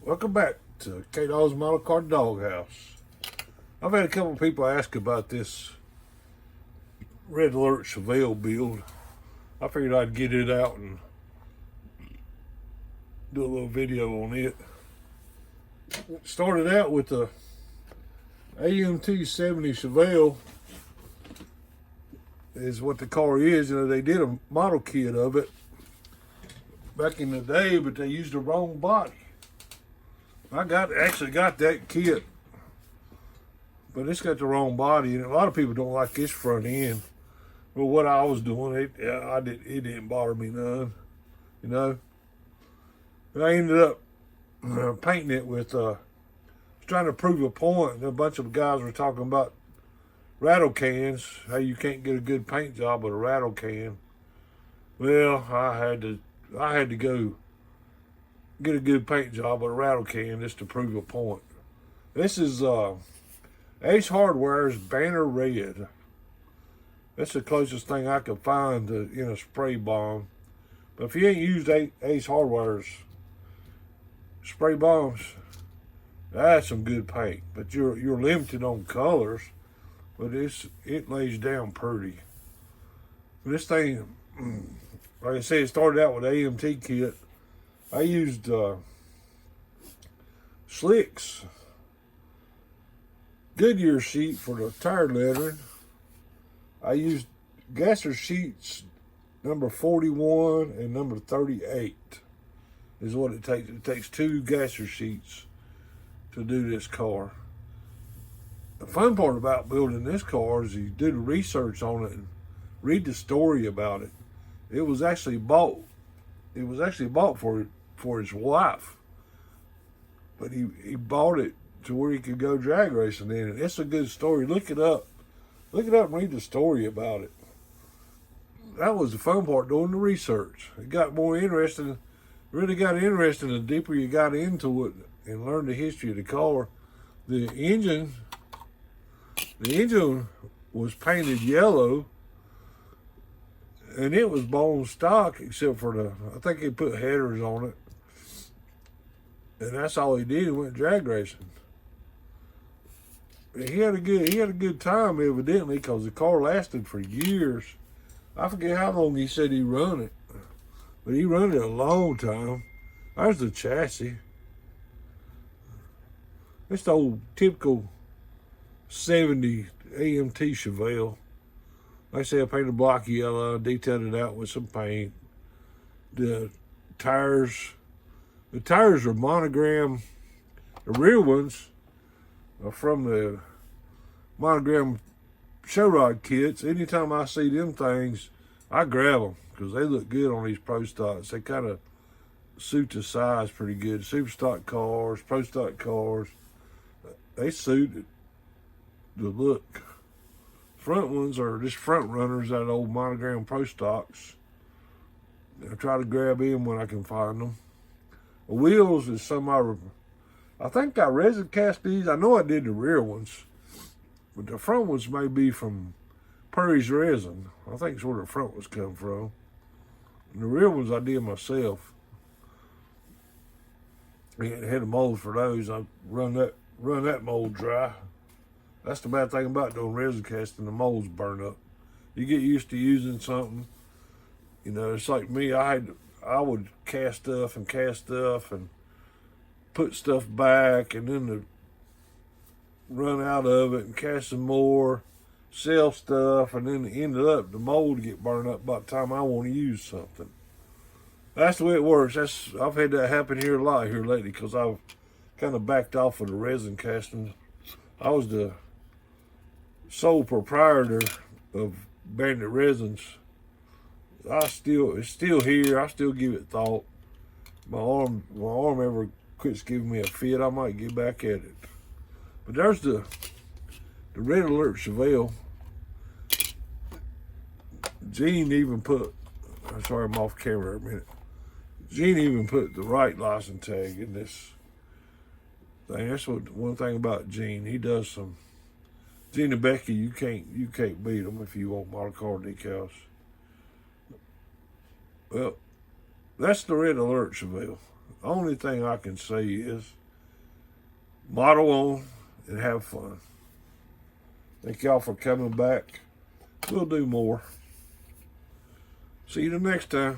Welcome back to K-Dog's Model Car Doghouse. I've had a couple of people ask about this Red Alert Chevelle build. I figured I'd get it out and do a little video on it. Started out with the AMT 70 Chevelle is what the car is. You know, they did a model kit of it back in the day, but they used the wrong body. I actually got that kit, but it's got the wrong body, and a lot of people don't like this front end. Well, what I was doing, it didn't bother me none, you know. But I ended up painting it with, trying to prove a point. A bunch of guys were talking about rattle cans, how you can't get a good paint job with a rattle can. Well, I had to go get a good paint job with a rattle can just to prove a point. This is Ace Hardware's Banner Red. That's the closest thing I could find in a spray bomb. But if you ain't used Ace Hardware's spray bombs, that's some good paint. But you're limited on colors, but it lays down pretty. This thing, like I said, it started out with AMT kit. I used Slixx Goodyear sheet for the tire lettering. I used gasser sheets number 41 and number 38 is what it takes. It takes 2 gasser sheets to do this car. The fun part about building this car is you do the research on it and read the story about it. It was actually bought for his wife, but he bought it to where he could go drag racing in it. It's a good story. Look it up and read the story about it. That was the fun part, doing the research. It got more interesting, really got interesting the deeper you got into it and learned the history of the car. The engine was painted yellow, and it was bone stock except for I think he put headers on it. And that's all he did. He went drag racing. He had a good time evidently, because the car lasted for years. I forget how long he said he run it, but he run it a long time. There's the chassis. It's the old typical 70 AMT Chevelle. Like I said, I painted the block yellow, detailed it out with some paint. The tires are monogram. The rear ones are from the monogram show rod kits. Anytime I see them things, I grab them because they look good on these pro stocks. They kind of suit the size pretty good. Super stock cars, pro stock cars, they suit the look. Front ones are just front runners out of old monogram pro stocks. I try to grab in when I can find them. The wheels is some I think I resin cast these. I know I did the rear ones, but the front ones may be from Perry's Resin. I think it's where the front ones come from. And the rear ones I did myself. I had a mold for those. I run that mold dry. That's the bad thing about doing resin casting. The molds burn up. You get used to using something. You know, it's like me. I would cast stuff and put stuff back, and then run out of it and cast some more, sell stuff, and then ended up the mold get burned up by the time I want to use something. That's the way it works. I've had that happen here a lot here lately, because I've kind of backed off of the resin casting. I was the sole proprietor of Bandit Resins. It's still here. I still give it thought. My arm ever quits giving me a fit, I might get back at it. But there's the Red Alert Chevelle. Gene even put, I'm sorry, I'm off camera a minute. Gene even put the right license tag in this thing. That's one thing about Gene. He does some. Gene and Becky, you can't beat them if you want model car decals. Well, that's the Red Alert Chevelle. Only thing I can say is model on and have fun. Thank y'all for coming back. We'll do more. See you the next time.